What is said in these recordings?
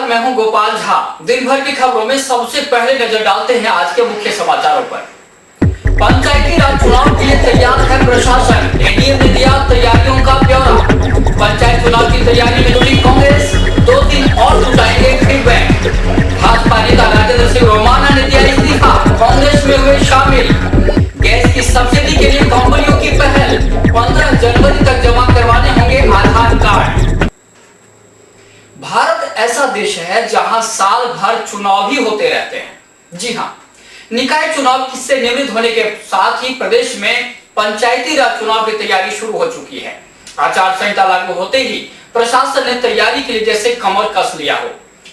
मैं हूं गोपाल झा। दिन भर की खबरों में सबसे पहले नजर डालते हैं आज के मुख्य समाचारों पर। पंचायती राज चुनाव के लिए तैयार है प्रशासन। एडीएम ने दिया तैयारियों का ब्यौरा। पंचायत चुनाव की तैयारी में जुटी कांग्रेस, 2 दिन और जुटाएंगे फीडबैक। भाजपा नेता राजेंद्र सिंह रोमाना ने दिया इस्तीफा, कांग्रेस में हुए शामिल। गैस की सब्सिडी के लिए कंपनियों की पहल, 15 जनवरी तक जमा करवाने होंगे आधार कार्ड। भारत ऐसा देश है जहां साल भर चुनाव ही होते रहते हैं। जी हां, निकाय चुनाव से निवृत्त होने के साथ ही प्रदेश में पंचायती राज चुनाव की तैयारी शुरू हो चुकी है। आचार संहिता लागू होते ही प्रशासन ने तैयारी के लिए जैसे कमर कस लिया हो।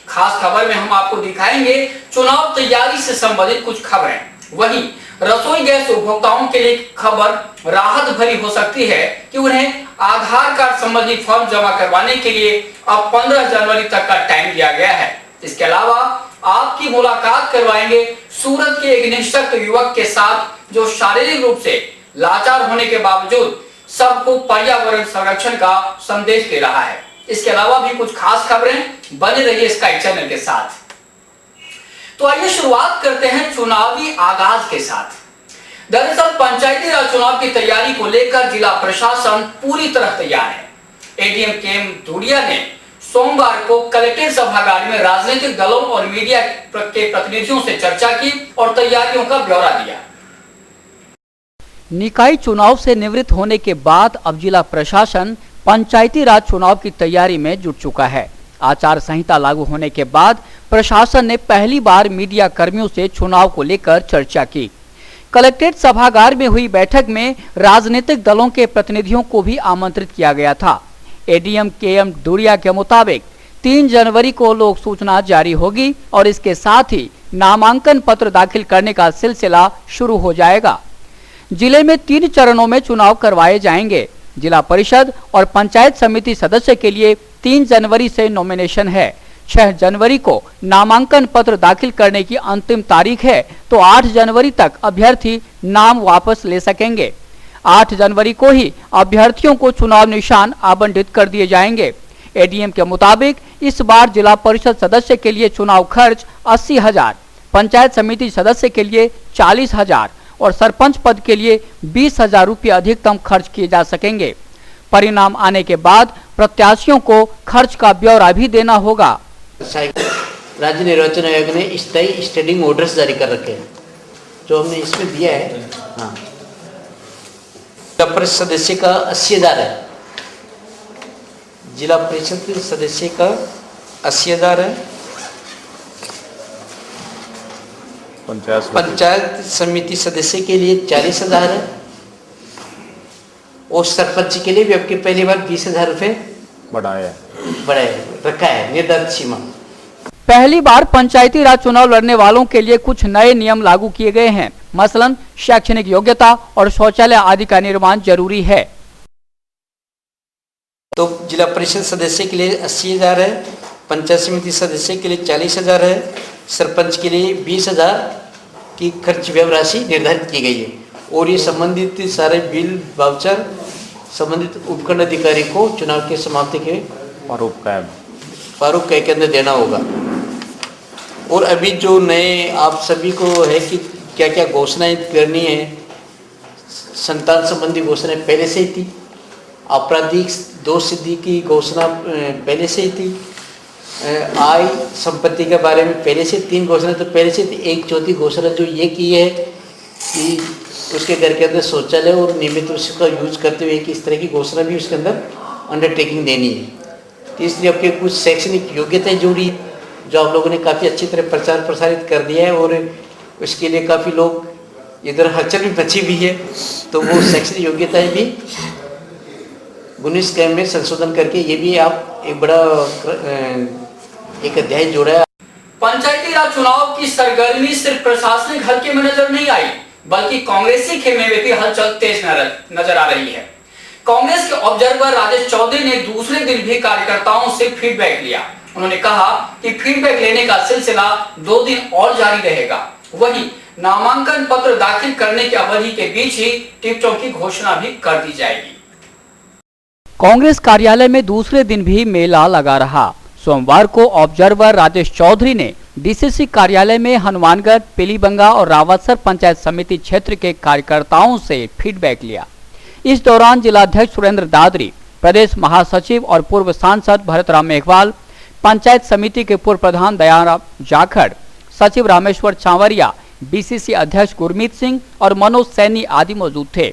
खास खबर में हम आपको दिखाएंगे चुनाव तैयारी से संबंधित कुछ खबरें। वहीं रसोई गैस उपभोक्ताओं के लिए खबर राहत भरी हो सकती है कि उन्हें आधार कार्ड संबंधी फॉर्म जमा करवाने के लिए अब 15 जनवरी तक का टाइम दिया गया है। इसके अलावा आपकी मुलाकात करवाएंगे सूरत के एक निःशक्त युवक के साथ जो शारीरिक रूप से लाचार होने के बावजूद सबको पर्यावरण संरक्षण का संदेश दे रहा है। इसके अलावा भी कुछ खास खबरें, बने रहिए स्काई चैनल के साथ। तो आइए शुरुआत करते हैं चुनावी आगाज के साथ। दरअसल पंचायती राज चुनाव की तैयारी को लेकर जिला प्रशासन पूरी तरह तैयार है। एडीएम केएम धुड़िया ने सोमवार को कलेक्ट्रेट सभागार में राजनीतिक दलों और मीडिया के प्रतिनिधियों से चर्चा की और तैयारियों का ब्यौरा दिया। निकाय चुनाव से निवृत्त होने के बाद अब जिला प्रशासन पंचायती राज चुनाव की तैयारी में जुट चुका है। आचार संहिता लागू होने के बाद प्रशासन ने पहली बार मीडिया कर्मियों से चुनाव को लेकर चर्चा की। कलेक्ट्रेट सभागार में हुई बैठक में राजनीतिक दलों के प्रतिनिधियों को भी आमंत्रित किया गया था। एडीएम केएम धुड़िया के मुताबिक 3 जनवरी को लोक सूचना जारी होगी और इसके साथ ही नामांकन पत्र दाखिल करने का सिलसिला शुरू हो जाएगा। जिले में 3 चरणों में चुनाव करवाए जाएंगे। जिला परिषद और पंचायत समिति सदस्य के लिए 3 जनवरी से नॉमिनेशन है। 6 जनवरी को नामांकन पत्र दाखिल करने की अंतिम तारीख है, तो 8 जनवरी तक अभ्यर्थी नाम वापस ले सकेंगे। 8 जनवरी को ही अभ्यर्थियों को चुनाव निशान आवंटित कर दिए जाएंगे। एडीएम के मुताबिक इस बार जिला परिषद सदस्य के लिए चुनाव खर्च 80,000, पंचायत समिति सदस्य के लिए 40,000 और सरपंच पद के लिए 20,000 रुपये अधिकतम खर्च किए जा सकेंगे। परिणाम आने के बाद प्रत्याशियों को खर्च का ब्यौरा भी देना होगा। राज्य निर्वाचन आयोग ने स्थायी स्टैंडिंग ऑर्डर्स जारी कर रखे हैं, जो हमने इसमें दिया है। हाँ, जिला परिषद सदस्य का 80,000 है। जिला परिषद सदस्य का 80,000 है। पंचायत समिति सदस्य के लिए 40,000 है और सरपंच के लिए भी अब की पहली बार 20,000 रुपये बढ़ाया रखा है निर्धारित सीमा। पहली बार पंचायती राज चुनाव लड़ने वालों के लिए कुछ नए नियम लागू किए गए हैं। मसलन शैक्षणिक योग्यता और शौचालय आदि का निर्माण जरूरी है। तो जिला परिषद सदस्य के लिए 80,000 है, पंचायत समिति सदस्य के लिए 40,000 है, सरपंच के लिए 20,000 की खर्च व्यय राशि निर्धारित की गई है। और ये संबंधित सारे बिल वाउचर संबंधित उपखंड अधिकारी को चुनाव के समाप्ति के फारूक के अंदर देना होगा। और अभी जो नए आप सभी को है कि क्या क्या घोषणाएं करनी है, संतान संबंधी घोषणाएं पहले से ही थी, आपराधिक दोष सिद्धि की घोषणा पहले से ही थी, आय संपत्ति के बारे में पहले से 3 घोषणा तो पहले से थी। एक चौथी घोषणा जो ये की है कि उसके घर के अंदर शौचालय और नियमित उसका यूज करते हुए कि इस तरह की घोषणा भी उसके अंदर अंडरटेकिंग देनी है। तीसरी आपके कुछ शैक्षणिक योग्यताएं जुड़ी जो आप लोगों ने काफ़ी अच्छी तरह प्रचार प्रसारित कर दिया है और उसके लिए काफ़ी लोग इधर हलचल भी मची हुई है। तो वो शैक्षणिक योग्यताएं भी 19 क्रम में संशोधन करके ये भी आप एक बड़ा एक अध्याय जोड़ा है। पंचायती राज चुनाव की सरगर्मी सिर्फ प्रशासनिक हल्के में नजर नहीं आई, बल्कि कांग्रेसी खेमे में भी हलचल तेज नजर आ रही है। कांग्रेस के ऑब्जर्वर राजेश चौधरी ने दूसरे दिन भी कार्यकर्ताओं से फीडबैक लिया। उन्होंने कहा कि फीडबैक लेने का सिलसिला 2 दिन और जारी रहेगा। वहीं नामांकन पत्र दाखिल करने की अवधि के बीच ही टिकटों की घोषणा भी कर दी जाएगी। कांग्रेस कार्यालय में दूसरे दिन भी मेला लगा रहा। सोमवार को ऑब्जर्वर राजेश चौधरी ने डीसीसी कार्यालय में हनुमानगढ़, पीलीबंगा और रावतसर पंचायत समिति क्षेत्र के कार्यकर्ताओं से फीडबैक लिया। इस दौरान जिलाध्यक्ष सुरेंद्र दादरी, प्रदेश महासचिव और पूर्व सांसद भरतराम मेघवाल, पंचायत समिति के पूर्व प्रधान दयाराम जाखड़, सचिव रामेश्वर चांवरिया, बीसीसी अध्यक्ष गुरमीत सिंह और मनोज सैनी आदि मौजूद थे।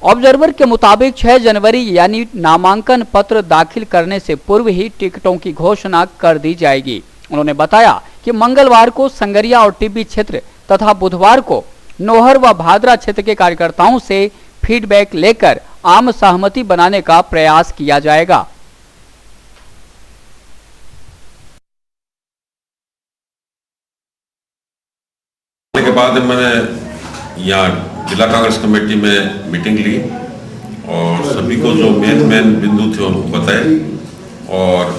ऑब्जर्वर के मुताबिक 6 जनवरी यानी नामांकन पत्र दाखिल करने से पूर्व ही टिकटों की घोषणा कर दी जाएगी। उन्होंने बताया कि मंगलवार को संगरिया और टिब्बी क्षेत्र तथा बुधवार को नोहर व भादरा क्षेत्र के कार्यकर्ताओं से फीडबैक लेकर आम सहमति बनाने का प्रयास किया जाएगा। के बाद मैंने यहाँ जिला कांग्रेस कमेटी में मीटिंग ली और सभी को जो मेन बिंदु थे उनको बताए। और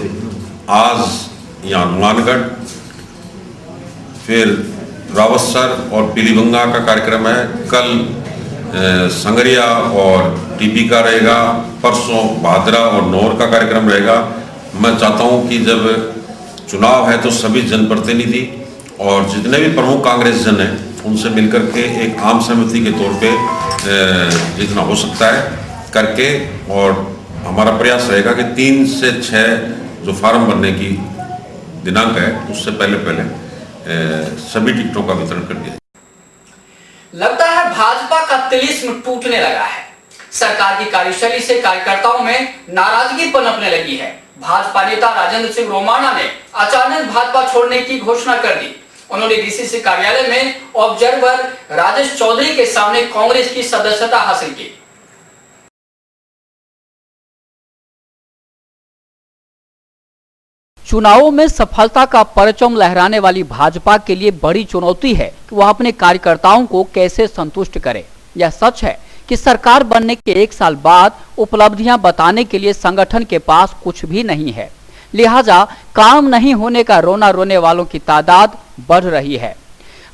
आज यहाँ हनुमानगढ़, फिर रावतसर और पीलीबंगा का कार्यक्रम है। कल संगरिया और टीबी का रहेगा, परसों भादरा और नौर का कार्यक्रम रहेगा। मैं चाहता हूँ कि जब चुनाव है तो सभी जनप्रतिनिधि और जितने भी प्रमुख कांग्रेस जन हैं उनसे मिलकर के एक आम सहमति के तौर पे जितना हो सकता है करके, और हमारा प्रयास रहेगा कि 3 से 6 जो फार्म भरने की दिनांक है उससे पहले सभी टिकटों का वितरण कर दिया। लगता है भाजपा का तिलिस्म टूटने लगा है। सरकार की कार्यशैली से कार्यकर्ताओं में नाराजगी पनपने लगी है। भाजपा नेता राजेंद्र सिंह रोमाणा ने अचानक भाजपा छोड़ने की घोषणा कर दी। उन्होंने डीसीसी कार्यालय में ऑब्जर्वर राजेश चौधरी के सामने कांग्रेस की सदस्यता हासिल की। चुनावों में सफलता का परचम लहराने वाली भाजपा के लिए बड़ी चुनौती है कि वह अपने कार्यकर्ताओं को कैसे संतुष्ट करे। यह सच है कि सरकार बनने के 1 साल बाद उपलब्धियां बताने के लिए संगठन के पास कुछ भी नहीं है। लिहाजा काम नहीं होने का रोना रोने वालों की तादाद बढ़ रही है।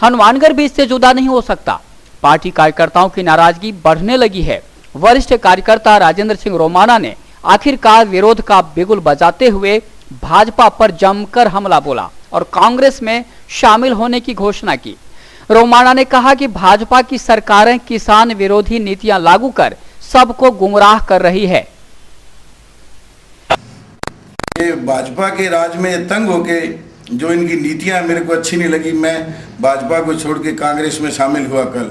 हनुमानगढ़ भी इससे जुदा नहीं हो सकता। पार्टी कार्यकर्ताओं की नाराजगी बढ़ने लगी है। वरिष्ठ कार्यकर्ता राजेंद्र सिंह रोमाणा ने आखिरकार विरोध का बिगुल बजाते हुए भाजपा पर जमकर हमला बोला और कांग्रेस में शामिल होने की घोषणा की। रोमाणा ने कहा कि भाजपा की सरकारें किसान विरोधी नीतियां लागू कर सबको गुमराह कर रही है। ये भाजपा के राज में तंग होके जो इनकी नीतियां मेरे को अच्छी नहीं लगी, मैं भाजपा को छोड़ के कांग्रेस में शामिल हुआ। कल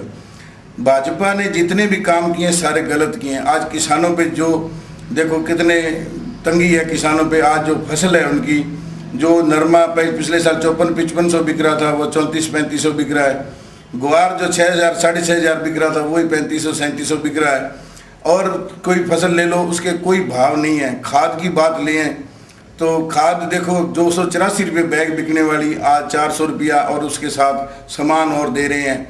भाजपा ने जितने भी काम किए सारे गलत किए। आज किसानों पे जो देखो कितने तंगी है किसानों पे। आज जो फसल है उनकी, जो नरमा पिछले साल 54-5500 बिक रहा था वो 34-3500 बिक रहा है। ग्वार जो 6000 6500 बिक रहा था वही 3500-3700 बिक रहा है। और कोई फसल ले लो उसके कोई भाव नहीं है। खाद की बात लें तो खाद देखो 284 रुपये बैग बिकने वाली आज 400 रुपया और उसके साथ सामान और दे रहे हैं।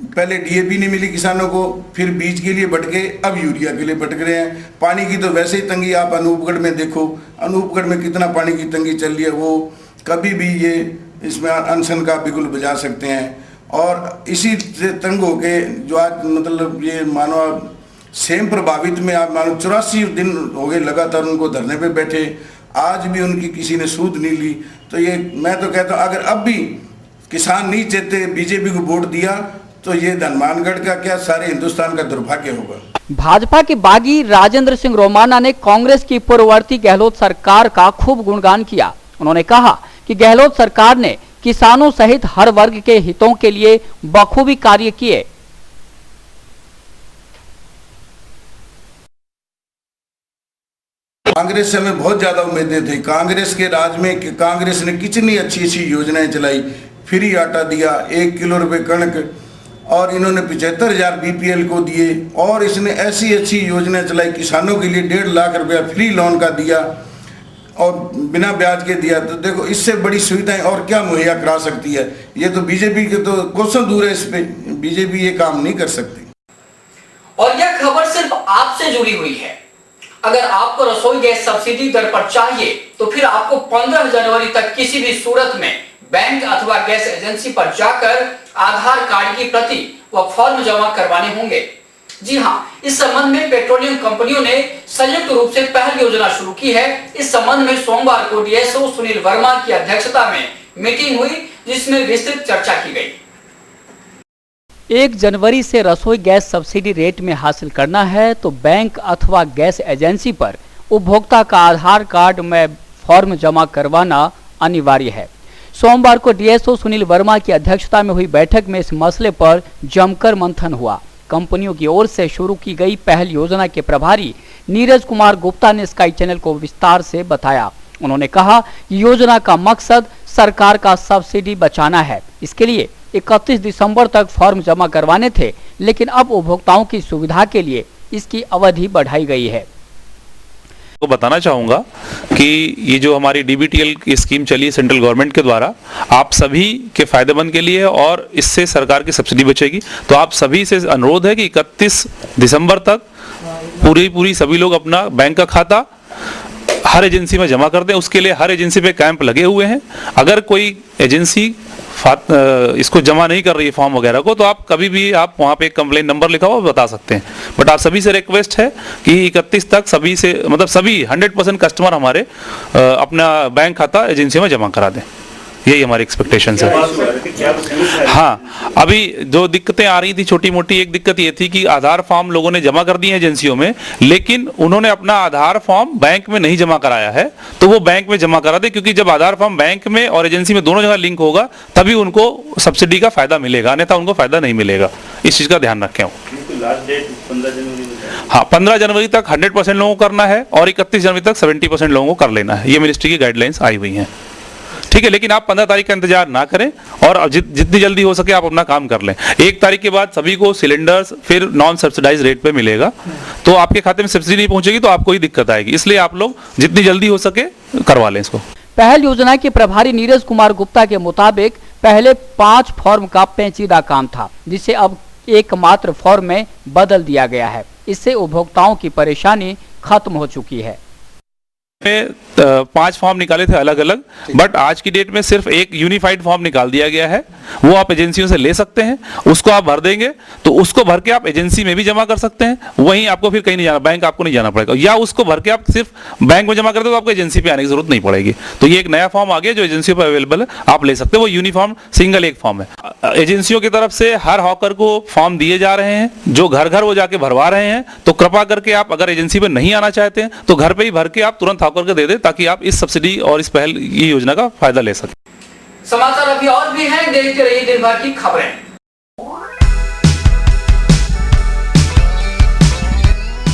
पहले डीएपी नहीं मिली किसानों को, फिर बीज के लिए भटके, अब यूरिया के लिए भटक रहे हैं। पानी की तो वैसे ही तंगी, आप अनूपगढ़ में देखो, अनूपगढ़ में कितना पानी की तंगी चल रही है। वो कभी भी ये इसमें अनशन का बिगुल बजा सकते हैं। और इसी से तंग होके जो आज मतलब ये मानो सेम प्रभावित में आप मानो 84 दिन हो गए लगातार उनको धरने पे बैठे, आज भी उनकी किसी ने सूद नहीं ली। तो ये मैं तो कहता हूँ अगर अब भी किसान नहीं चाहते बीजेपी को वोट दिया तो ये हनुमानगढ़ का क्या सारे हिंदुस्तान का दुर्भाग्य होगा। भाजपा के बागी राजेंद्र सिंह रोमाणा ने कांग्रेस की पूर्ववर्ती गहलोत सरकार का खूब गुणगान किया। उन्होंने कहा कि गहलोत सरकार ने किसानों सहित हर वर्ग के हितों के लिए बखूबी कार्य किए। कांग्रेस से हमें बहुत ज्यादा उम्मीदें थी। कांग्रेस के राज में कांग्रेस ने कितनी अच्छी अच्छी योजनाएं चलाई। फ्री आटा दिया, 1 किलो रुपए कणक, और इन्होंने 75,000 बीपीएल को दिए। और इसने ऐसी अच्छी योजनाएं चलाई किसानों के लिए, 1.5 लाख रुपया फ्री लोन का दिया और बिना ब्याज के दिया। तो देखो इससे बड़ी सुविधाएं और क्या मुहैया करा सकती है। ये तो बीजेपी के तो कोसों दूर है, इस पे बीजेपी ये काम नहीं कर सकती। और यह खबर सिर्फ आपसे जुड़ी हुई है। अगर आपको रसोई गैस सब्सिडी दर पर चाहिए तो फिर आपको 15 जनवरी तक किसी भी सूरत में बैंक अथवा गैस एजेंसी पर जाकर आधार कार्ड की प्रति व फॉर्म जमा करवाने होंगे। जी हां, इस संबंध में पेट्रोलियम कंपनियों ने संयुक्त रूप से पहल योजना शुरू की है। इस संबंध में सोमवार को डीएसओ सुनील वर्मा की अध्यक्षता में मीटिंग हुई, जिसमें विस्तृत चर्चा की गई। 1 जनवरी से रसोई गैस सब्सिडी रेट में हासिल करना है तो बैंक अथवा गैस एजेंसी पर उपभोक्ता का आधार कार्ड में फॉर्म जमा करवाना अनिवार्य है। सोमवार को डीएसओ सुनील वर्मा की अध्यक्षता में हुई बैठक में इस मसले पर जमकर मंथन हुआ। कंपनियों की ओर से शुरू की गई पहल योजना के प्रभारी नीरज कुमार गुप्ता ने स्काई चैनल को विस्तार से बताया। उन्होंने कहा, योजना का मकसद सरकार का सब्सिडी बचाना है। इसके लिए 31 दिसंबर तक फॉर्म जमा करवाने थे, लेकिन अब उपभोक्ताओं की सुविधा के लिए इसकी अवधि बढ़ाई गई है। तो बताना चाहूँगा कि ये जो हमारी डीबीटीएल की स्कीम चली है सेंट्रल गवर्नमेंट के द्वारा, आप सभी के फायदेमंद के लिए और इससे सरकार की सब्सिडी बचेगी। तो आप सभी से अनुरोध है कि 31 दिसंबर तक पूरी सभी लोग अपना बैंक का खाता हर एजेंसी में जमा कर दें। उसके लिए हर एजेंसी पे कैंप लगे हुए हैं। अगर कोई एजेंसी इसको जमा नहीं कर रही है फॉर्म वगैरह को, तो आप कभी भी आप वहाँ पे एक कंप्लेंट नंबर लिखा हुआ बता सकते हैं। बट आप सभी से रिक्वेस्ट है कि 31 तक सभी से सभी 100% कस्टमर हमारे अपना बैंक खाता एजेंसी में जमा करा दें। यही हमारी एक्सपेक्टेशन है। हाँ, अभी जो दिक्कतें आ रही थी छोटी मोटी, एक दिक्कत ये थी कि आधार फॉर्म लोगों ने जमा कर दिए हैं एजेंसियों में, लेकिन उन्होंने अपना आधार फॉर्म बैंक में नहीं जमा कराया है। तो वो बैंक में जमा करा दे, क्योंकि जब आधार फॉर्म बैंक में और एजेंसी में दोनों जगह लिंक होगा तभी उनको सब्सिडी का फायदा मिलेगा, अन्यथा उनको फायदा नहीं मिलेगा। इस चीज का ध्यान रखें। हाँ, 15 जनवरी तक 100% लोगों को करना है और 31 जनवरी तक 70% लोगों को कर लेना है। ये मिनिस्ट्री की गाइडलाइंस आई हुई हैं। ठीक है, लेकिन आप 15 तारीख का इंतजार ना करें और जितनी जल्दी हो सके आप अपना काम कर लें। 1 तारीख के बाद सभी को सिलेंडर्स फिर नॉन सब्सिडाइज रेट पे मिलेगा, तो आपके खाते में सब्सिडी नहीं पहुंचेगी तो आपको ही दिक्कत आएगी। इसलिए आप लोग जितनी जल्दी हो सके करवा लें इसको। पहल योजना के प्रभारी नीरज कुमार गुप्ता के मुताबिक पहले 5 फॉर्म का पेचीदा काम था, जिसे अब एकमात्र फॉर्म में बदल दिया गया है। इससे उपभोक्ताओं की परेशानी खत्म हो चुकी है। 5 फॉर्म निकाले थे अलग अलग, बट आज की डेट में सिर्फ एक यूनिफाइड फॉर्म निकाल दिया गया है। वो आप एजेंसियों से ले सकते हैं, उसको आप भर देंगे तो उसको भर के आप एजेंसी में भी जमा कर सकते हैं। वहीं आपको फिर कहीं नहीं जाना, बैंक आपको नहीं जाना पड़ेगा, या उसको भर के आप सिर्फ बैंक में जमा कर दो तो आपको एजेंसी पे आने की जरूरत नहीं पड़ेगी। तो ये एक नया फॉर्म आ गया जो एजेंसियों पर अवेलेबल है, आप ले सकते हैं। वो यूनिफॉर्म सिंगल एक फॉर्म है। एजेंसियों की तरफ से हर हॉकर को फॉर्म दिए जा रहे हैं, जो घर घर वो जाके भरवा रहे हैं। तो कृपा करके आप अगर एजेंसी पर नहीं आना चाहते हैं तो घर पे ही भर के आप तुरंत हॉकर को दे दें, ताकि आप इस सब्सिडी और इस पहल ये योजना का फायदा ले सकें। समाचार अभी और भी हैं, देखते रहिए दिन भर की खबरें।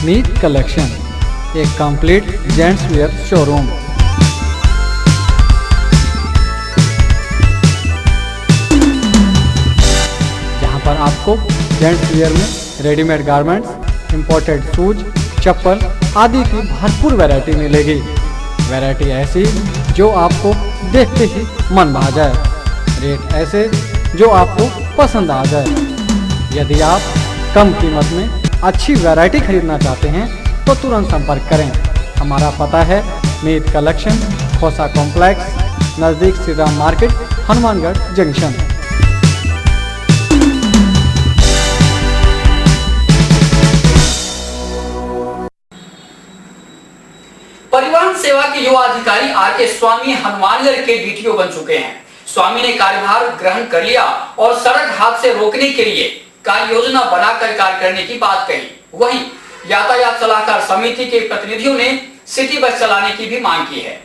मीत कलेक्शन, एक कंप्लीट जेंट्स वेयर शोरूम। जहां पर आपको जेंट्स वेयर में रेडीमेड गारमेंट्स, इंपोर्टेड शूज, चप्पल आदि की भरपूर वैरायटी मिलेगी। वैरायटी ऐसी जो आपको देखते ही मन भा जाए, रेट ऐसे जो आपको पसंद आ जाए। यदि आप कम कीमत में अच्छी वैरायटी खरीदना चाहते हैं तो तुरंत संपर्क करें। हमारा पता है मीत कलेक्शन, खोसा कॉम्प्लेक्स, नज़दीक श्री राम मार्केट, हनुमानगढ़ जंक्शन। परिवहन सेवा के युवा अधिकारी आर.के. स्वामी हनुमानगढ़ के डीटीओ बन चुके हैं। स्वामी ने कार्यभार ग्रहण कर लिया और सड़क हादसे रोकने के लिए कार्य योजना बनाकर कार्य करने की बात कही। वहीं यातायात सलाहकार समिति के प्रतिनिधियों ने सिटी बस चलाने की भी मांग की है।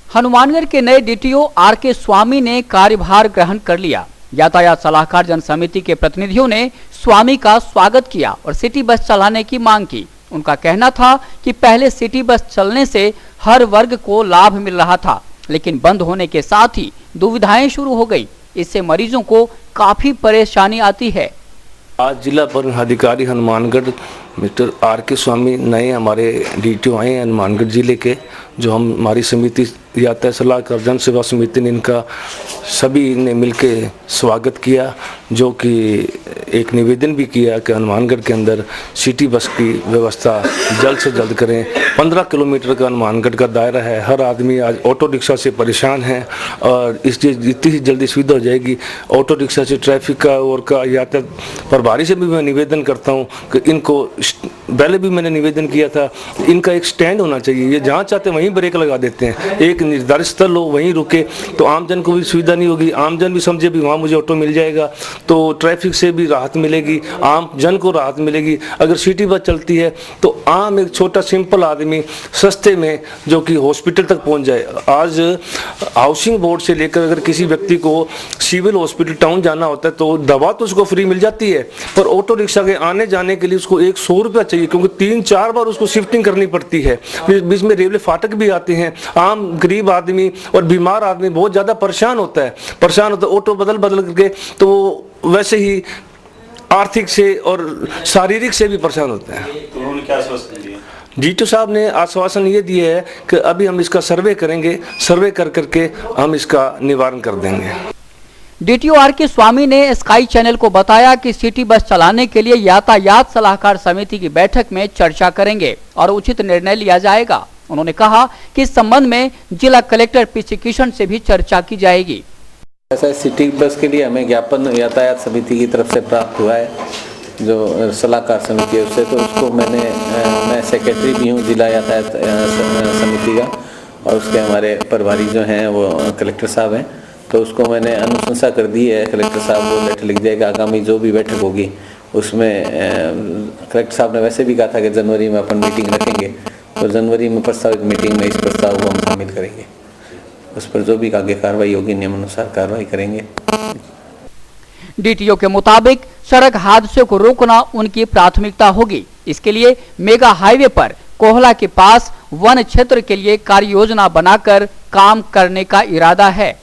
हनुमानगढ़ के नए डीटीओ आर.के. स्वामी ने कार्यभार ग्रहण कर लिया। यातायात सलाहकार जन समिति के प्रतिनिधियों ने स्वामी का स्वागत किया और सिटी बस चलाने की मांग की। उनका कहना था कि पहले सिटी बस चलने से हर वर्ग को लाभ मिल रहा था, लेकिन बंद होने के साथ ही दुविधाएं शुरू हो गई। इससे मरीजों को काफी परेशानी आती है। आज जिला परिवहन अधिकारी हनुमानगढ़ मिस्टर आर.के. स्वामी नए हमारे डीटीओ आए हैं हनुमानगढ़ जिले के, जो हमारी समिति यातायात सलाहकार जन सेवा समिति ने इनका सभी ने मिलके स्वागत किया। जो कि एक निवेदन भी किया कि हनुमानगढ़ के अंदर सिटी बस की व्यवस्था जल्द से जल्द करें। 15 किलोमीटर का हनुमानगढ़ का दायरा है, हर आदमी आज ऑटो रिक्शा से परेशान है और इसलिए जितनी ही जल्दी सुविधा हो जाएगी ऑटो रिक्शा से ट्रैफिक का और का यातायात प्रभारी से भी मैं निवेदन करता हूँ कि इनको, पहले भी मैंने निवेदन किया था, इनका एक स्टैंड होना चाहिए। ये जहाँ चाहते हैं वहीं ब्रेक लगा देते हैं, एक निर्धारित स्थल हो वहीं रुके तो आमजन को भी सुविधा नहीं होगी, आमजन भी समझे भी वहाँ मुझे ऑटो मिल जाएगा तो ट्रैफिक से भी राहत मिलेगी, आम जन को राहत मिलेगी। अगर सिटी बस चलती है तो आम एक छोटा सिंपल आदमी सस्ते में जो कि हॉस्पिटल तक पहुँच जाए। आज हाउसिंग बोर्ड से लेकर अगर किसी व्यक्ति को सिविल हॉस्पिटल टाउन जाना होता है तो दवा तो उसको फ्री मिल जाती है, पर ऑटो रिक्शा के आने जाने के लिए उसको 100 रुपया चाहिए क्योंकि 3-4 बार उसको शिफ्टिंग करनी पड़ती है। बीच में रेलवे फाटक भी आते हैं, आम गरीब आदमी और बीमार आदमी बहुत ज़्यादा परेशान होता है ऑटो बदल करके, तो वैसे ही आर्थिक से और शारीरिक से भी परेशान होते हैं। तो उन्होंने क्या आश्वासन दिया? जीटू साहब ने आश्वासन ये दिया है कि अभी हम इसका सर्वे करेंगे, सर्वे करके हम इसका निवारण कर देंगे। डीटीओ आर के स्वामी ने स्काई चैनल को बताया कि सिटी बस चलाने के लिए यातायात सलाहकार समिति की बैठक में चर्चा करेंगे और उचित निर्णय लिया जाएगा। उन्होंने कहा कि इस संबंध में जिला कलेक्टर पीसी किशन से भी चर्चा की जाएगी। ऐसा सिटी बस के लिए हमें ज्ञापन यातायात समिति की तरफ से प्राप्त हुआ है, जो सलाहकार समिति है उससे, तो उसको मैं सेक्रेटरी भी हूँ जिला यातायात समिति का और उसके हमारे प्रभारी जो हैं वो कलेक्टर साहब हैं, तो उसको मैंने अनुशंसा कर दी है। कलेक्टर साहब वो लेटर लिख जाएगा, आगामी जो भी बैठक होगी उसमें कलेक्टर साहब ने वैसे भी कहा था कि जनवरी में अपन मीटिंग रखेंगे, तो जनवरी में प्रस्तावित मीटिंग में इस प्रस्ताव को हम शामिल करेंगे, उस पर जो भी आगे कार्रवाई होगी नियमानुसार कार्रवाई करेंगे। डीटीओ के मुताबिक सड़क हादसों को रोकना उनकी प्राथमिकता होगी। इसके लिए मेगा हाईवे पर कोहला के पास वन क्षेत्र के लिए कार्य योजना बनाकर काम करने का इरादा है।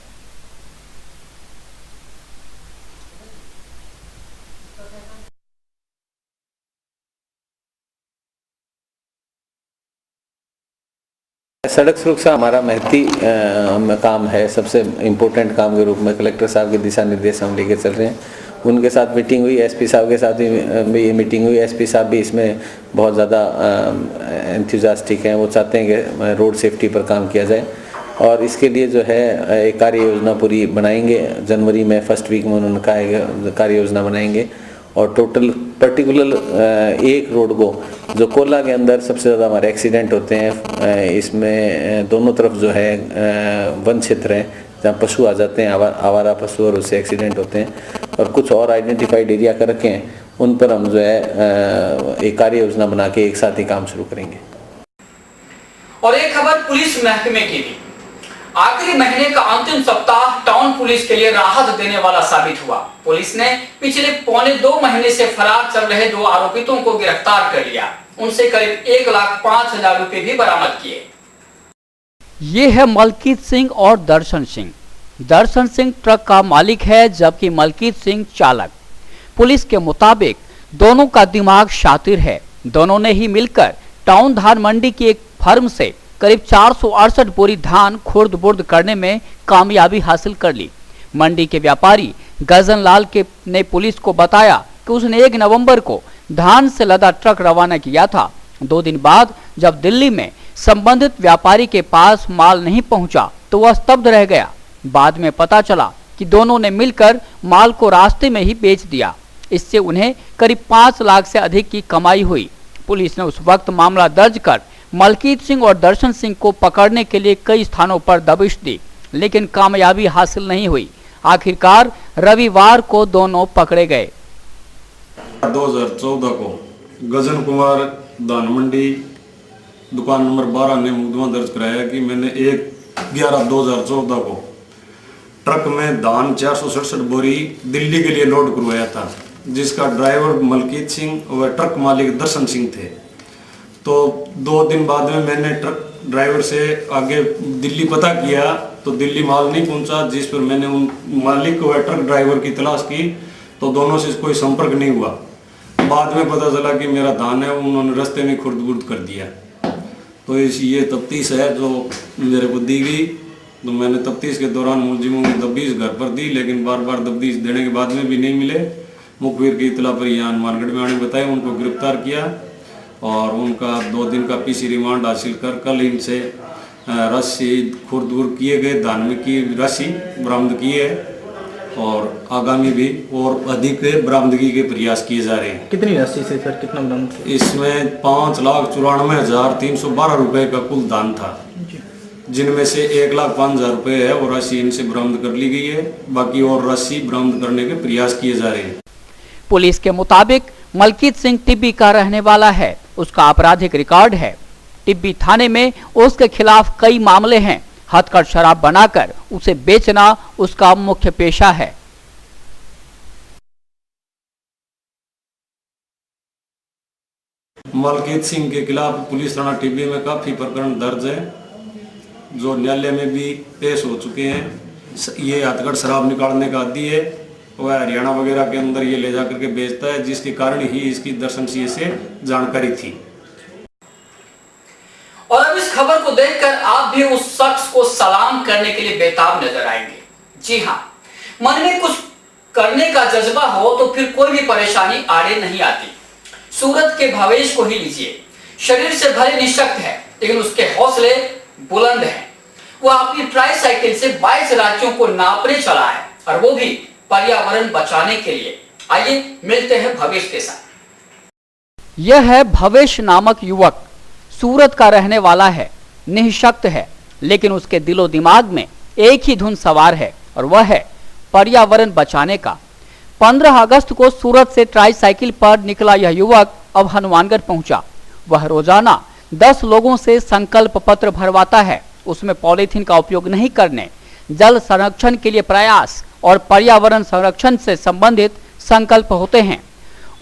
सड़क सुरक्षा हमारा महती काम है, सबसे इम्पोर्टेंट काम के रूप में कलेक्टर साहब के दिशा निर्देश हम लेके चल रहे हैं। उनके साथ मीटिंग हुई, एसपी साहब के साथ भी मीटिंग हुई। एसपी साहब भी इसमें बहुत ज़्यादा एंथुसियास्टिक हैं, वो चाहते हैं कि रोड सेफ्टी पर काम किया जाए और इसके लिए जो है एक कार्य योजना पूरी बनाएंगे। जनवरी में फर्स्ट वीक में उन्होंने कहा कार्य योजना बनाएंगे और टोटल पर्टिकुलर एक रोड को जो कोला के अंदर सबसे ज़्यादा हमारे एक्सीडेंट होते हैं, इसमें दोनों तरफ जो है वन क्षेत्र है जहाँ पशु आ जाते हैं, आवारा पशु, और उससे एक्सीडेंट होते हैं, और कुछ और आइडेंटिफाइड एरिया कर रखे हैं, उन पर हम जो है एक कार्य योजना बना के एक साथ ही काम शुरू करेंगे। और एक खबर पुलिस महकमे की भी। आखिरी महीने का अंतिम सप्ताह टाउन पुलिस के लिए राहत देने वाला साबित हुआ। पुलिस ने पिछले 1.25 महीने से फरार चल रहे 2 आरोपितों को गिरफ्तार कर लिया। उनसे करीब 1,05,000 रुपए भी बरामद किए। ये है मलकीत सिंह और दर्शन सिंह। दर्शन सिंह ट्रक का मालिक है जबकि मलकीत सिंह चालक। पुलिस के मुताबिक दोनों का दिमाग शातिर है। दोनों ने ही मिलकर टाउन धान मंडी की एक फर्म से करीब 468 बोरी धान खुर्द बुर्द करने में कामयाबी हासिल कर ली। मंडी के व्यापारी गजन लाल ने पुलिस को बताया कि उसने 1 नवंबर को धान से लदा ट्रक रवाना किया था। 2 दिन बाद जब दिल्ली में संबंधित व्यापारी के पास माल नहीं पहुंचा तो वह स्तब्ध रह गया। बाद में पता चला कि दोनों ने मिलकर माल को रास्ते में ही बेच दिया। इससे उन्हें करीब 5 लाख से अधिक की कमाई हुई। पुलिस ने उस वक्त मामला दर्ज कर मलकीत सिंह और दर्शन सिंह को पकड़ने के लिए कई स्थानों पर दबिश दी, लेकिन कामयाबी हासिल नहीं हुई। आखिरकार रविवार को दोनों पकड़े गए। 2014 को गजन कुमार धान मंडी दुकान नंबर 12 ने मुकदमा दर्ज कराया कि मैंने 1/11/2014 को ट्रक में धान 467 बोरी दिल्ली के लिए लोड करवाया था, जिसका ड्राइवर मलकीत सिंह और ट्रक मालिक दर्शन सिंह थे। तो 2 दिन बाद में मैंने ट्रक ड्राइवर से आगे दिल्ली पता किया तो दिल्ली माल नहीं पहुंचा, जिस पर मैंने उन मालिक व ट्रक ड्राइवर की तलाश की तो दोनों से कोई संपर्क नहीं हुआ। बाद में पता चला कि मेरा धान है उन्होंने रास्ते में खुर्द बुर्द कर दिया। तो ये तफ्तीश है जो मेरे को दी गई तो मैंने तफ्तीश के दौरान मुलजिमों की तफ्तीश घर पर दी, लेकिन बार बार तफ्तीश देने के बाद में भी नहीं मिले। मुखबिर की इतला पर यहाँ हनुमानगढ़ में आने बताया, उनको गिरफ्तार किया और उनका 2 दिन का पीसी रिमांड हासिल कर कल इनसे रस्सी खुर्द किए गए धान की रस्सी बरामद की है और आगामी भी और अधिक बरामदगी के प्रयास किए जा रहे हैं। कितनी राशि से सर, कितना बरामद? इसमें 5,94,312 रुपए का कुल दान था, जिनमें से 1,05,000 रुपए है और राशि इनसे बरामद कर ली गई है। बाकी और राशि बरामद करने के प्रयास किए जा रहे हैं। पुलिस के मुताबिक मलकीत सिंह टिब्बी का रहने वाला है। उसका आपराधिक रिकॉर्ड है। टिब्बी थाने में उसके खिलाफ कई मामले हैं। हथकढ़ शराब बनाकर उसे बेचना उसका मुख्य पेशा है। मलकीत सिंह के खिलाफ पुलिस थाना टिब्बी में काफी प्रकरण दर्ज है, जो न्यायालय में भी पेश हो चुके हैं। ये हथकढ़ शराब निकालने का आदी है, वह हरियाणा वगैरह के अंदर ये ले जाकर के बेचता है, जिसके कारण ही इसकी दर्शन सिंह से जानकारी थी। और अब इस खबर को देखकर आप भी उस शख्स को सलाम करने के लिए बेताब नजर आएंगे। जी हाँ, मन में कुछ करने का जज्बा हो तो फिर कोई भी परेशानी आड़े नहीं आती। सूरत के भवेश को ही लीजिए, शरीर से भले निशक्त है लेकिन उसके हौसले बुलंद हैं। वह अपनी ट्राईसाइकिल से 22 राज्यों को नापने चला है और वो भी पर्यावरण बचाने के लिए। आइए मिलते हैं भवेश के साथ। यह है भवेश नामक युवक। सूरत का रहने वाला है, निःशक्त है, लेकिन उसके दिलो दिमाग में एक ही धुन सवार है और वह है पर्यावरण बचाने का। 15 अगस्त को सूरत से ट्राईसाइकिल पर निकला यह युवक अब हनुमानगढ़ पहुंचा। वह रोजाना 10 लोगों से संकल्प पत्र भरवाता है। उसमें पॉलीथीन का उपयोग नहीं करने, जल संरक्षण के लिए प्रयास और पर्यावरण संरक्षण से संबंधित संकल्प होते हैं।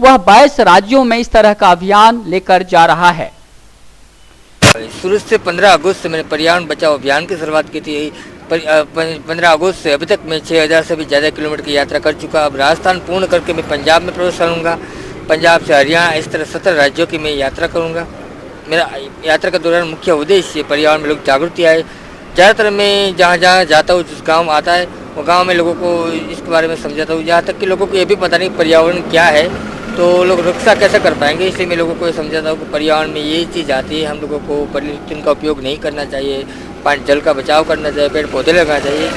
वह 22 राज्यों में इस तरह का अभियान लेकर जा रहा है। सूरत से 15 अगस्त से मैंने पर्यावरण बचाओ अभियान की शुरुआत की थी। 15 अगस्त से अभी तक मैं 6000 से भी ज़्यादा किलोमीटर की यात्रा कर चुका। अब राजस्थान पूर्ण करके मैं पंजाब में प्रवेश करूँगा। पंजाब से हरियाणा, इस तरह 17 राज्यों की मैं यात्रा करूँगा। मेरा यात्रा का दौरान मुख्य उद्देश्य पर्यावरण में लोग जागृति आए। ज़्यादातर मैं जहाँ जहाँ जाता हूँ, जिस गाँव आता है वो गाँव में लोगों को इसके बारे में समझाता हूँ। यहाँ तक कि लोगों को ये भी पता नहीं पर्यावरण क्या है, तो लोग रक्षा कैसे कर पाएंगे। इसलिए मैं लोगों को ये समझाता हूँ कि पर्यावरण में ये चीज़ आती है। हम लोगों को पॉलीथीन का उपयोग नहीं करना चाहिए, पानी जल का बचाव करना चाहिए, पेड़ पौधे लगाना चाहिए,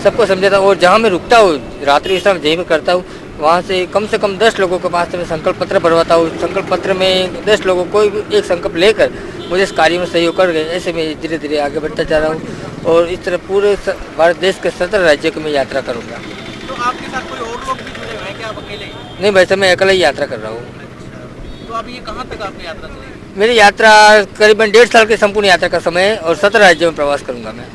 सबको समझाता हूँ। और जहाँ मैं रुकता हूँ रात्रि समय जहीं पर करता हूँ, वहाँ से कम 10 लोगों के पास से मैं संकल्प पत्र भरवाता हूँ। संकल्प पत्र में 10 लोगों को एक संकल्प लेकर मुझे इस कार्य में सहयोग कर गए। ऐसे मैं धीरे धीरे आगे बढ़ता जा रहा हूँ और इस तरह पूरे भारत देश के 17 राज्यों की मैं यात्रा करूँगा। तो आपके साथ कोई और लोग भी जुड़े हुए हैं क्या, आप अकेले? नहीं, वैसे मैं अकेला ही यात्रा कर रहा हूँ। तो अब ये कहाँ तक आपकी यात्रा चलेगी? मेरी यात्रा करीबन 1.5 साल की संपूर्ण यात्रा का समय है और 17 राज्यों में प्रवास करूंगा मैं।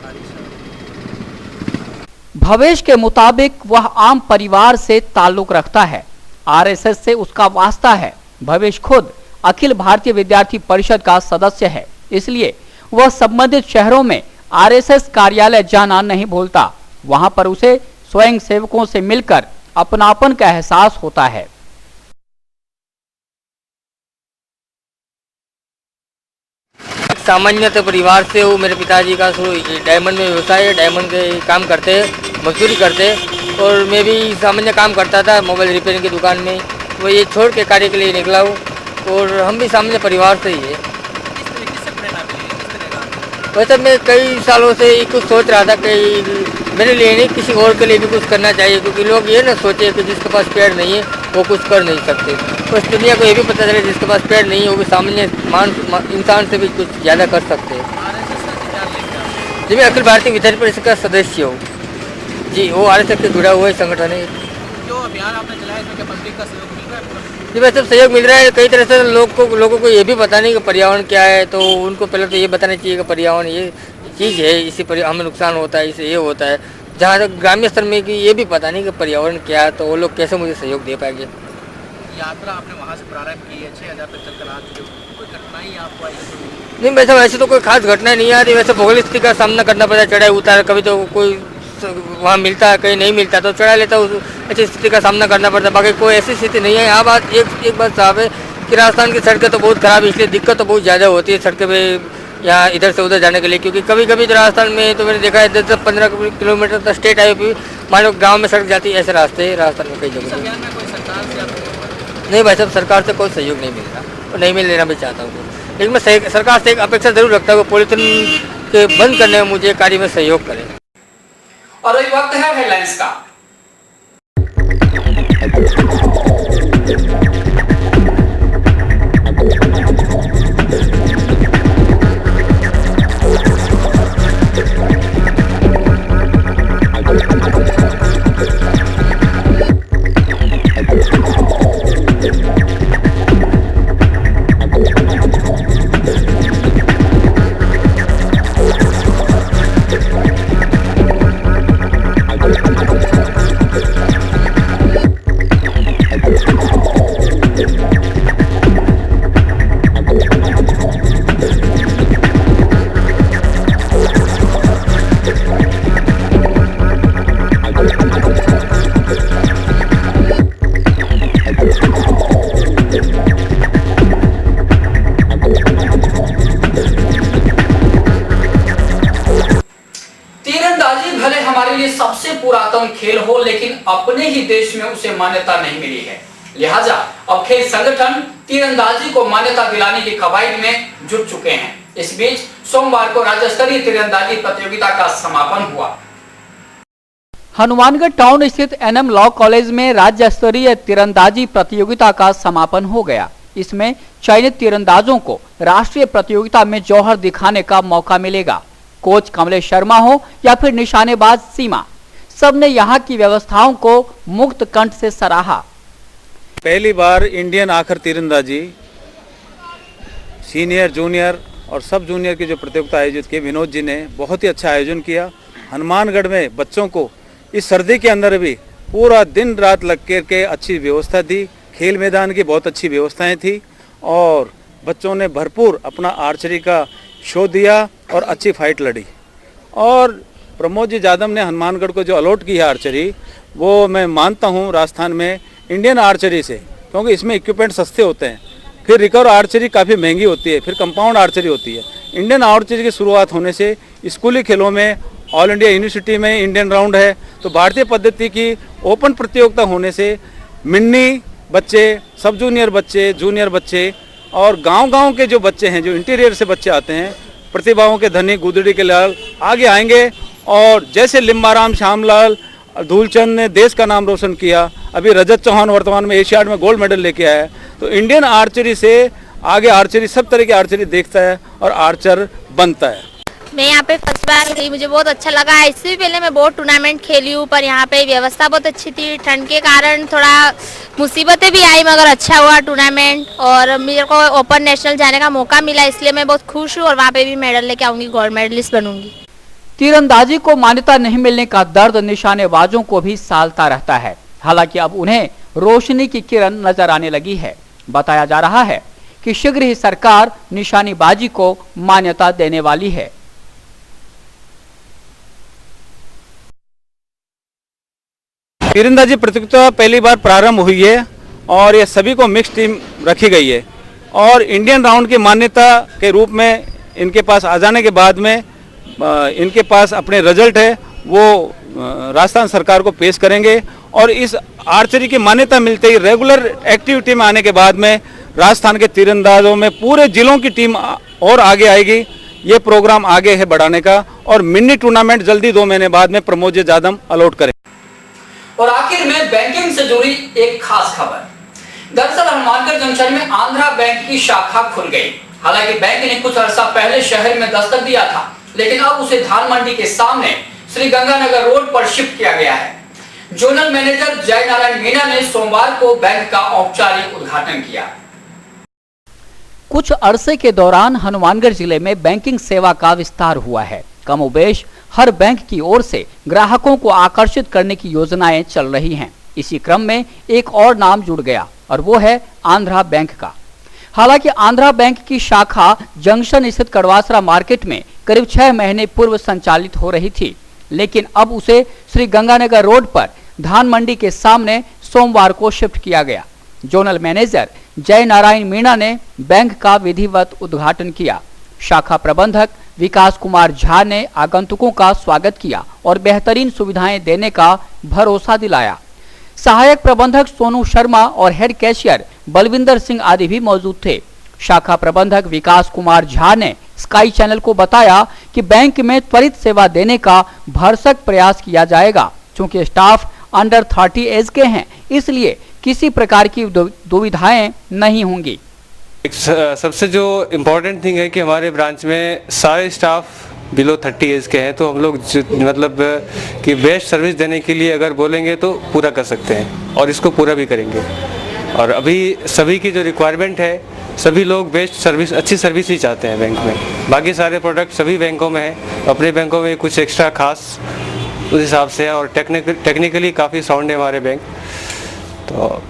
भवेश के मुताबिक वह आम परिवार से ताल्लुक रखता है। आरएसएस से उसका वास्ता है। भवेश खुद अखिल भारतीय विद्यार्थी परिषद का सदस्य है, इसलिए वह संबंधित शहरों में आरएसएस कार्यालय जाना नहीं भूलता। वहां पर उसे स्वयं सेवकों से मिलकर अपनापन का एहसास होता है। सामान्य परिवार से हूँ। मेरे पिताजी का डायमंड में व्यवसाय है, डायमंड के काम करते हैं, मजदूरी करते हैं और मैं भी सामान्य काम करता था मोबाइल रिपेयरिंग की दुकान में। वो ये छोड़ के कार्य के लिए निकला हूँ और हम भी सामान्य परिवार से ही है। वैसे मैं कई सालों से कुछ सोच रहा था कि मेरे लिए नहीं किसी और के लिए भी कुछ करना चाहिए, क्योंकि लोग ये ना सोचे कि जिसके पास पेड़ नहीं है वो कुछ कर नहीं सकते। तो इस दुनिया को ये भी पता चले जिसके पास पेड़ नहीं है वो भी सामान्य इंसान से भी कुछ ज़्यादा कर सकते हैं। जी, मैं अखिल भारतीय विद्यार्थी परिषद का सदस्य हूँ। जी, वो आरएसएस से जुड़ा हुआ है संगठन है। जो अभियान आपने चलाया इसमें क्या पब्लिक का सहयोग मिल रहा है? जी, वैसे सहयोग मिल रहा है। कई तरह से लोगों को ये भी पता नहीं कि पर्यावरण क्या है, तो उनको पहले तो ये बताना चाहिए कि पर्यावरण ये चीज़ है, इसी पर हमें नुकसान होता है, इससे ये होता है। जहाँ तक ग्रामीण स्तर में कि ये भी पता नहीं कि पर्यावरण क्या है, तो वो लोग कैसे मुझे सहयोग दे पाएंगे। यात्रा आपने वहाँ से प्रारंभ की है, 6000 तक चलकर आ चुके हो, कोई कठिनाई आपको आई? नहीं, वैसे तो कोई खास घटना नहीं आती। वैसे भौगोलिक स्थिति का सामना करना पड़ता है, चढ़ाई उतार, कभी तो कोई वहाँ मिलता है, कहीं नहीं मिलता तो चढ़ा लेता हूँ। ऐसी स्थिति का सामना करना पड़ता है, बाकी कोई ऐसी स्थिति नहीं है। यहाँ बात एक बात साहब है कि राजस्थान की सड़कें तो बहुत खराब है, इसलिए दिक्कत तो बहुत ज़्यादा होती है। सड़कें पे यहाँ इधर से उधर जाने के लिए, क्योंकि कभी कभी तो राजस्थान में तो मैंने देखा है 10-15 किलोमीटर तक स्टेट हाईवे मान लो गाँव में सड़क जाती है, ऐसे रास्ते राजस्थान में कई जगह। नहीं भाई साहब, सरकार से कोई सहयोग नहीं मिल रहा और नहीं मिल लेना भी चाहता हूँ, लेकिन मैं सरकार से एक अपेक्षा जरूर रखता हूँ, पॉलिथीन के बंद करने में मुझे कार्य में सहयोग करें। और अभी वक्त है हेडलाइंस का। सबसे पुरातन खेल हो, लेकिन अपने ही देश में उसे मान्यता नहीं मिली है। लिहाजा अब खेल संगठन तीरंदाजी को मान्यता दिलाने की कवायद में जुट चुके हैं। इस बीच सोमवार को राज्य स्तरीय तीरंदाजी प्रतियोगिता का समापन हुआ। हनुमानगढ़ टाउन स्थित एनएम लॉ कॉलेज में राज्य स्तरीय तीरंदाजी प्रतियोगिता का समापन हो गया। इसमें चयनित तीरंदाजों को राष्ट्रीय प्रतियोगिता में जौहर दिखाने का मौका मिलेगा। कोच कमलेश शर्मा हो या फिर निशानेबाज सीमा, सबने यहाँ की व्यवस्थाओं को मुक्त कंठ से सराहा। पहली बार इंडियन आखिर तीरंदाजी सीनियर, जूनियर और सब जूनियर की जो प्रतियोगिता आयोजित की, विनोद जी ने बहुत ही अच्छा आयोजन किया। हनुमानगढ़ में बच्चों को इस सर्दी के अंदर भी पूरा दिन रात लग के अच्छी व्यवस्था थी। खेल मैदान की बहुत अच्छी व्यवस्थाएं थी और बच्चों ने भरपूर अपना आर्चरी का शो दिया और अच्छी फाइट लड़ी। और प्रमोद जी यादव ने हनुमानगढ़ को जो अलॉट की है आर्चरी, वो मैं मानता हूँ राजस्थान में इंडियन आर्चरी से, क्योंकि इसमें इक्विपमेंट सस्ते होते हैं, फिर रिकवर आर्चरी काफ़ी महंगी होती है, फिर कंपाउंड आर्चरी होती है। इंडियन आर्चरी की शुरुआत होने से स्कूली खेलों में ऑल इंडिया यूनिवर्सिटी में इंडियन राउंड है, तो भारतीय पद्धति की ओपन प्रतियोगिता होने से मिन्नी बच्चे, सब जूनियर बच्चे, जूनियर बच्चे और गांव-गांव के जो बच्चे हैं, जो इंटीरियर से बच्चे आते हैं, प्रतिभाओं के धनी गुदड़ी के लाल आगे आएंगे। और जैसे लिम्बाराम, श्यामलाल, धूलचंद ने देश का नाम रोशन किया, अभी रजत चौहान वर्तमान में एशियाड में गोल्ड मेडल लेके आया है, तो इंडियन आर्चरी से आगे आर्चरी सब तरह की आर्चरी देखता है और आर्चर बनता है। मैं यहाँ पे फर्स्ट बार गई, मुझे बहुत अच्छा लगा। इससे भी पहले मैं बहुत टूर्नामेंट खेली हूँ, पर यहाँ पे व्यवस्था बहुत अच्छी थी। ठंड के कारण थोड़ा मुसीबतें भी आई, मगर अच्छा हुआ टूर्नामेंट और मेरे को ओपन नेशनल जाने का मौका मिला, इसलिए मैं बहुत खुश हूँ और वहाँ पे भी मेडल लेके आऊंगी, गोल्ड मेडलिस्ट बनूंगी। तीरंदाजी को मान्यता नहीं मिलने का दर्द निशानेबाजों को भी सालता रहता है। हालांकि अब उन्हें रोशनी की किरण नजर आने लगी है। बताया जा रहा है कि शीघ्र ही सरकार निशानेबाजी को मान्यता देने वाली है। तीरंदाजी प्रतियोगिता पहली बार प्रारंभ हुई है और ये सभी को मिक्स टीम रखी गई है और इंडियन राउंड की मान्यता के रूप में इनके पास आ जाने के बाद में इनके पास अपने रिजल्ट है, वो राजस्थान सरकार को पेश करेंगे और इस आर्चरी की मान्यता मिलते ही रेगुलर एक्टिविटी में आने के बाद में राजस्थान के तीरंदाजों में पूरे जिलों की टीम और आगे आएगी। ये प्रोग्राम आगे है बढ़ाने का और मिनी टूर्नामेंट जल्दी 2 महीने बाद में प्रमोद जी यादव अलॉट करें। और आखिर में बैंकिंग से जुड़ी एक खास खबर। दरअसल हनुमानगढ़ जंक्शन में आंध्रा बैंक की शाखा खुल गई। हालांकि बैंक ने कुछ अर्सा पहले शहर में दस्तक दिया था, लेकिन अब उसे धान मंडी के सामने श्री गंगानगर रोड पर शिफ्ट किया गया है। जोनल मैनेजर जय नारायण मीणा ने सोमवार को बैंक का औपचारिक उद्घाटन किया। कुछ अरसे के दौरान हनुमानगढ़ जिले में बैंकिंग सेवा का विस्तार हुआ है। कमोबेश हर बैंक की ओर से ग्राहकों को आकर्षित करने की योजनाएं चल रही हैं। इसी क्रम में एक और नाम जुड़ गया और वो है आंध्रा बैंक का। हालांकि आंध्रा बैंक की शाखा जंक्शन स्थित कड़वासरा मार्केट में करीब 6 महीने पूर्व संचालित हो रही थी, लेकिन अब उसे श्री गंगानगर रोड पर धान मंडी के सामने सोमवार को शिफ्ट किया गया। जोनल मैनेजर जय नारायण मीणा ने बैंक का विधिवत उद्घाटन किया। शाखा प्रबंधक विकास कुमार झा ने आगंतुकों का स्वागत किया और बेहतरीन सुविधाएं देने का भरोसा दिलाया। सहायक प्रबंधक सोनू शर्मा और हेड कैशियर बलविंदर सिंह आदि भी मौजूद थे। शाखा प्रबंधक विकास कुमार झा ने स्काई चैनल को बताया कि बैंक में त्वरित सेवा देने का भरसक प्रयास किया जाएगा। चूंकि स्टाफ अंडर 30 एज के हैं, इसलिए किसी प्रकार की दुविधाएं नहीं होंगी। सबसे जो इम्पोर्टेंट थिंग है कि हमारे ब्रांच में सारे स्टाफ बिलो 30 एज के हैं, तो हम लोग मतलब कि बेस्ट सर्विस देने के लिए अगर बोलेंगे तो पूरा कर सकते हैं और इसको पूरा भी करेंगे। और अभी सभी की जो रिक्वायरमेंट है, सभी लोग बेस्ट सर्विस, अच्छी सर्विस ही चाहते हैं बैंक में। बाकी सारे प्रोडक्ट सभी बैंकों में है, अपने बैंकों में कुछ एक्स्ट्रा खास उस हिसाब से है और टेक्निकली काफ़ी साउंड है हमारे बैंक। तो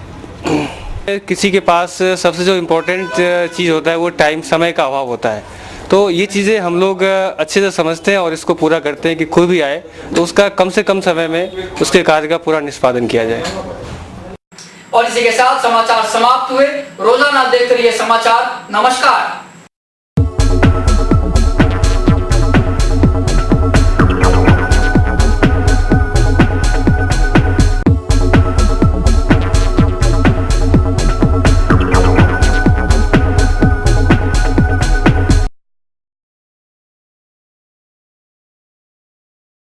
किसी के पास सबसे जो इम्पोर्टेंट चीज़ होता है वो टाइम, समय का अभाव होता है। तो ये चीज़ें हम लोग अच्छे से समझते हैं और इसको पूरा करते हैं कि कोई भी आए तो उसका कम से कम समय में उसके कार्य का पूरा निष्पादन किया जाए। और इसी के साथ समाचार समाप्त हुए। रोजाना देखते रहिए समाचार। नमस्कार।